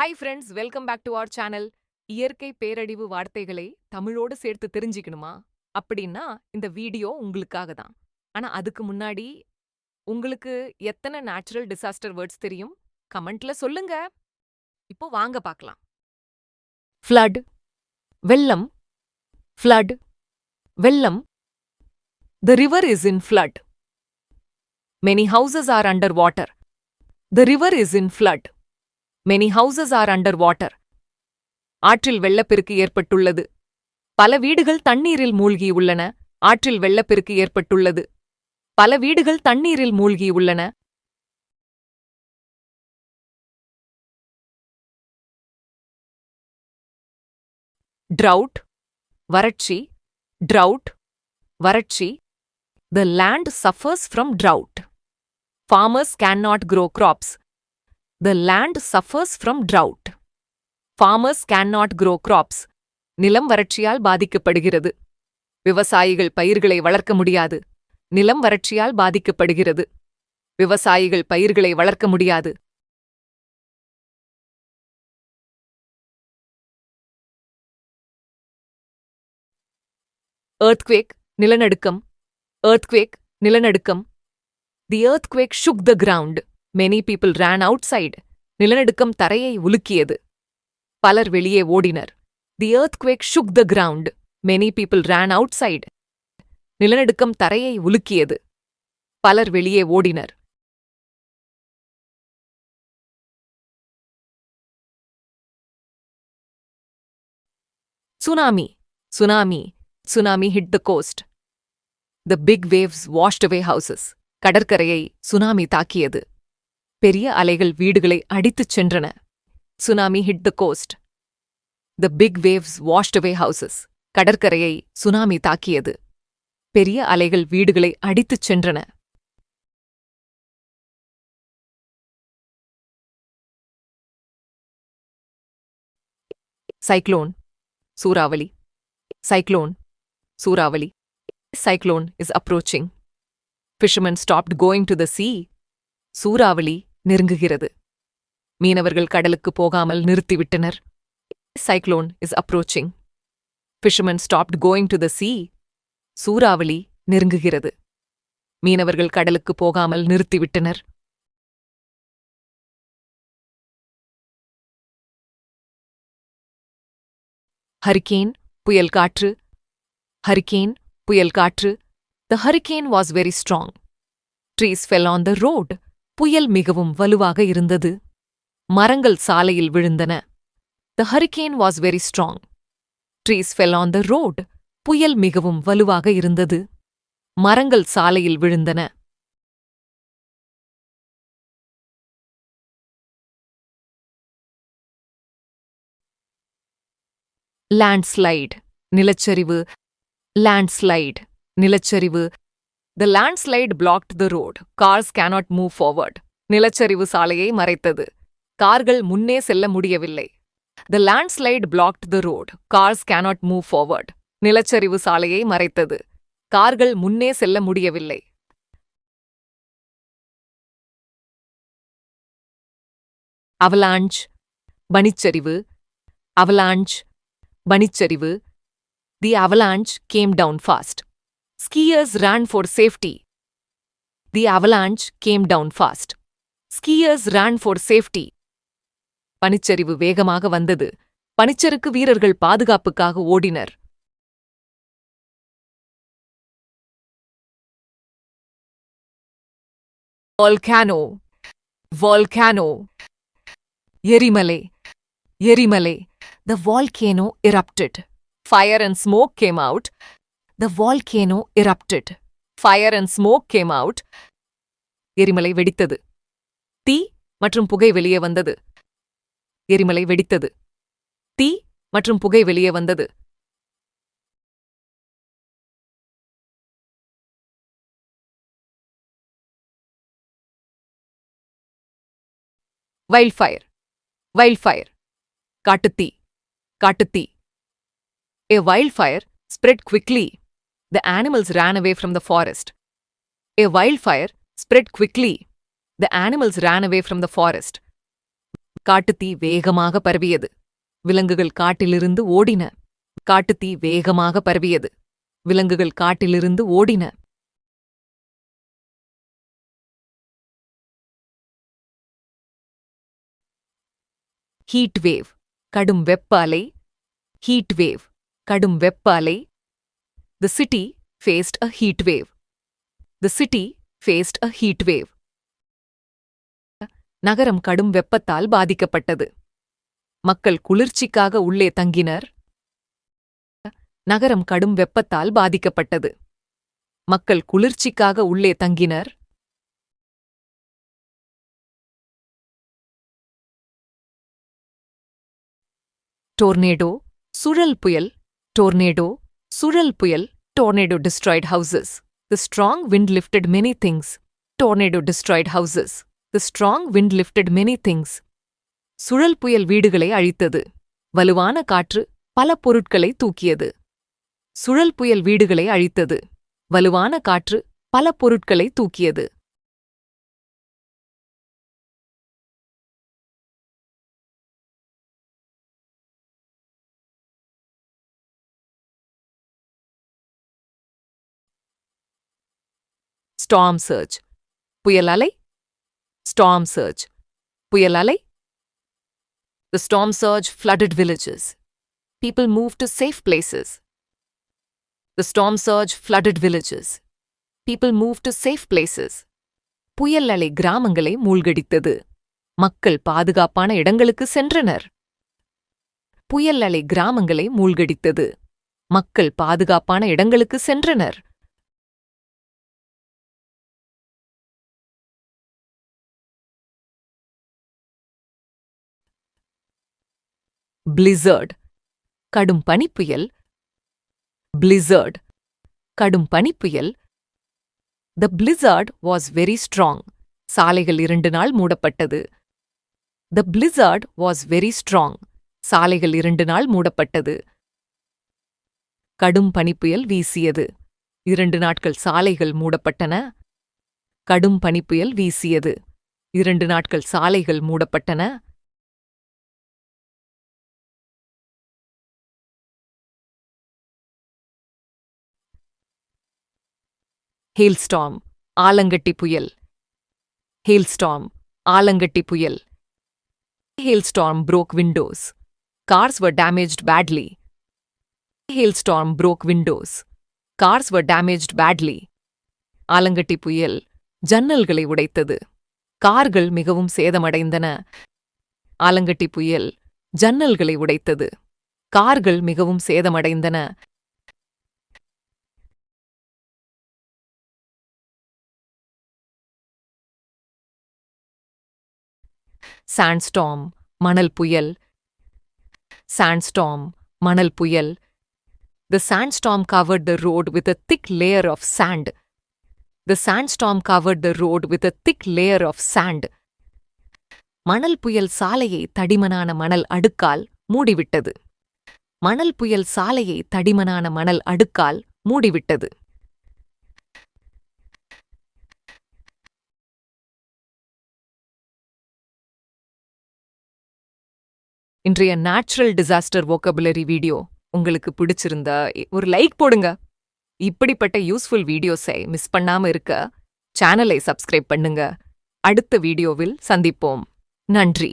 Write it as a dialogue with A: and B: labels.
A: Hi friends, welcome back to our channel. இயற்கை பேரழிவு வார்த்தைகளை தமிழோடு சேர்த்து தெரிஞ்சுக்கணுமா? அப்படின்னா இந்த வீடியோ உங்களுக்காக தான். ஆனா அதுக்கு முன்னாடி உங்களுக்கு எத்தனை நேச்சுரல் டிசாஸ்டர் வேர்ட்ஸ் தெரியும்? கமெண்ட்ல சொல்லுங்க. இப்போ வாங்க பார்க்கலாம். ஃப்ளட், வெள்ளம். ஃப்ளட், வெள்ளம். The river is in flood. Many houses are under water. The river is in flood. Many houses are under water. ஆற்றில் வெள்ளப்பெருக்கு ஏற்பட்டுள்ளது. பல வீடுகள் தண்ணீரில் மூழ்கியுள்ளன. ஆற்றில் வெள்ளப்பெருக்கு ஏற்பட்டுள்ளது. பல வீடுகள் தண்ணீரில் மூழ்கியுள்ளன. drought, வறட்சி. drought, வறட்சி. The land suffers from drought. Farmers cannot grow crops. The land suffers from drought. Farmers cannot grow crops. நிலம் வறட்சியால் பாதிக்கப்படுகிறது. விவசாயிகள் பயிர்களை வளர்க்க முடியாது. நிலம் வறட்சியால் பாதிக்கப்படுகிறது. விவசாயிகள் பயிர்களை வளர்க்க முடியாது. earthquake, நிலநடுக்கம். earthquake, நிலநடுக்கம். The earthquake shook the ground. Many people ran outside. நிலநடுக்கம் தரையை உலுக்கியது. பலர் வெளியே ஓடினர். The earthquake shook the ground. Many people ran outside. நிலநடுக்கம் தரையை உலுக்கியது. பலர் வெளியே ஓடினர். Tsunami, tsunami, tsunami hit the coast. The big waves washed away houses. கடற்கரையை சுனாமி தாக்கியது. பெரிய அலைகள் வீடுகளை அடித்துச் சென்றன. Tsunami hit the coast. The big waves washed away houses. கடற்கரையை சுனாமி தாக்கியது. பெரிய அலைகள் வீடுகளை அடித்துச் சென்றன. cyclone, சூறாவளி. cyclone, சூறாவளி. cyclone is approaching. Fishermen stopped going to the sea. சூறாவளி நெருங்குகிறது. மீனவர்கள் கடலுக்கு போகாமல் நிறுத்திவிட்டனர். Cyclone is approaching. Fishermen stopped going to the sea. சூறாவளி நெருங்குகிறது. மீனவர்கள் கடலுக்கு போகாமல் நிறுத்திவிட்டனர். Hurricane, புயல் காற்று. Hurricane, புயல் காற்று. The hurricane was very strong. Trees fell on the road. புயல் மிகவும் வலுவாக இருந்தது. மரங்கள் சாலையில் விழுந்தன. The hurricane was very strong. Trees fell on the road. புயல் மிகவும் வலுவாக இருந்தது. மரங்கள் சாலையில் விழுந்தன. landslide, நிலச்சரிவு. landslide, நிலச்சரிவு. The landslide blocked the road. Cars cannot move forward. நிலச்சரிவு சாலையை மறைத்தது. கார்கள் முன்னே செல்ல முடியவில்லை. The landslide blocked the road. Cars cannot move forward. நிலச்சரிவு சாலையை மறைத்தது. கார்கள் முன்னே செல்ல முடியவில்லை. avalanche, பனிச்சரிவு. avalanche, பனிச்சரிவு. The avalanche came down fast. Skiers ran for safety. The avalanche came down fast. Skiers ran for safety. பனிச்சரிவு வேகமாக வந்தது. பனிச்சறுக்கு வீரர்கள் பாதுகாப்புக்காக ஓடினர். volcano, volcano. எரிமலை, எரிமலை. The volcano erupted. Fire and smoke came out. The volcano erupted. Fire and smoke came out. எரிமலை வெடித்தது. தீ மற்றும் புகை வெளியே வந்தது. எரிமலை வெடித்தது. தீ மற்றும் புகை வெளியே வந்தது. wildfire, wildfire. காட்டுத்தீ, காட்டுத்தீ. A wildfire spread quickly. The animals ran away from the forest. A wildfire spread quickly. The animals ran away from the forest. காட்டுத்தீ வேகமாக பரவியது. விலங்குகள் காட்டிலிருந்து ஓடின. காட்டுத்தீ வேகமாக பரவியது. விலங்குகள் காட்டிலிருந்து ஓடின. ஹீட் வேவ், கடும் வெப்ப அலை. ஹீட் வேவ், கடும் வெப்ப அலை. The city faced a heat wave. The city faced a heat wave. நகரம் கடும் வெப்பத்தால் பாதிக்கப்பட்டது. மக்கள் குளிர்ச்சிக்காக உள்ளே தங்கினர். நகரம் கடும் வெப்பத்தால் பாதிக்கப்பட்டது. மக்கள் குளிர்ச்சிக்காக உள்ளே தங்கினர். டோர்னேடோ, சுழல் புயல். டோர்னேடோ, சுழல் புயல். Tornado destroyed houses. The strong wind lifted many things. Tornado destroyed houses. The strong wind lifted many things. சுழல் புயல் வீடுகளை அழித்தது. வலுவான காற்று பல பொருட்களை தூக்கியது. சுழல் புயல் வீடுகளை அழித்தது. வலுவான காற்று பல பொருட்களை தூக்கியது. Storm surge. புயல் அலை. Storm surge. புயல் அலை. The storm surge flooded villages. People moved to safe places. The storm surge flooded villages. People moved to safe places. புயல் அலை கிராமங்களை மூழ்கடித்தது. மக்கள் பாதுகாப்பான இடங்களுக்கு சென்றனர். புயல் அலை கிராமங்களை மூழ்கடித்தது. மக்கள் பாதுகாப்பான இடங்களுக்கு சென்றனர். Blizzard, கடும் பனிப்புயல். Blizzard, கடும் பனிப்புயல். The blizzard was very strong. சாலைகள் 2 நாள் மூடப்பட்டது. The blizzard was very strong. சாலைகள் 2 நாள் மூடப்பட்டது. கடும் பனிப்புயல் வீசியது. 2 நாட்கள் சாலைகள் மூடப்பட்டன. கடும் பனிப்புயல் வீசியது. 2 நாட்கள் சாலைகள் மூடப்பட்டன. Hailstorm, ஆலங்கட்டி புயல். Hailstorm, ஆலங்கட்டி புயல். Hailstorm broke windows. Cars were damaged badly. Hailstorm broke windows. Cars were damaged badly. ஆலங்கட்டி புயல் ஜன்னல்களை உடைத்தது. கார்கள் மிகவும் சேதமடைந்தன. ஆலங்கட்டி புயல் ஜன்னல்களை உடைத்தது. கார்கள் மிகவும் சேதமடைந்தன. Sandstorm, மணல் புயல். Sandstorm, மணல் புயல். The sandstorm covered the road with a thick layer of sand. The sandstorm covered the road with a thick layer of sand. மணல் புயல் சாலையை தடிமனான மணல் அடுக்கால் மூடிவிட்டது. மணல் புயல் சாலையை தடிமனான மணல் அடுக்கால் மூடிவிட்டது. இன்றைய நேச்சுரல் டிசாஸ்டர் வோக்கபுலரி வீடியோ உங்களுக்கு பிடிச்சிருந்தா ஒரு லைக் போடுங்க. இப்படிப்பட்ட யூஸ்ஃபுல் வீடியோஸை மிஸ் பண்ணாம இருக்க சேனலை சப்ஸ்கிரைப் பண்ணுங்க. அடுத்த வீடியோவில் சந்திப்போம். நன்றி.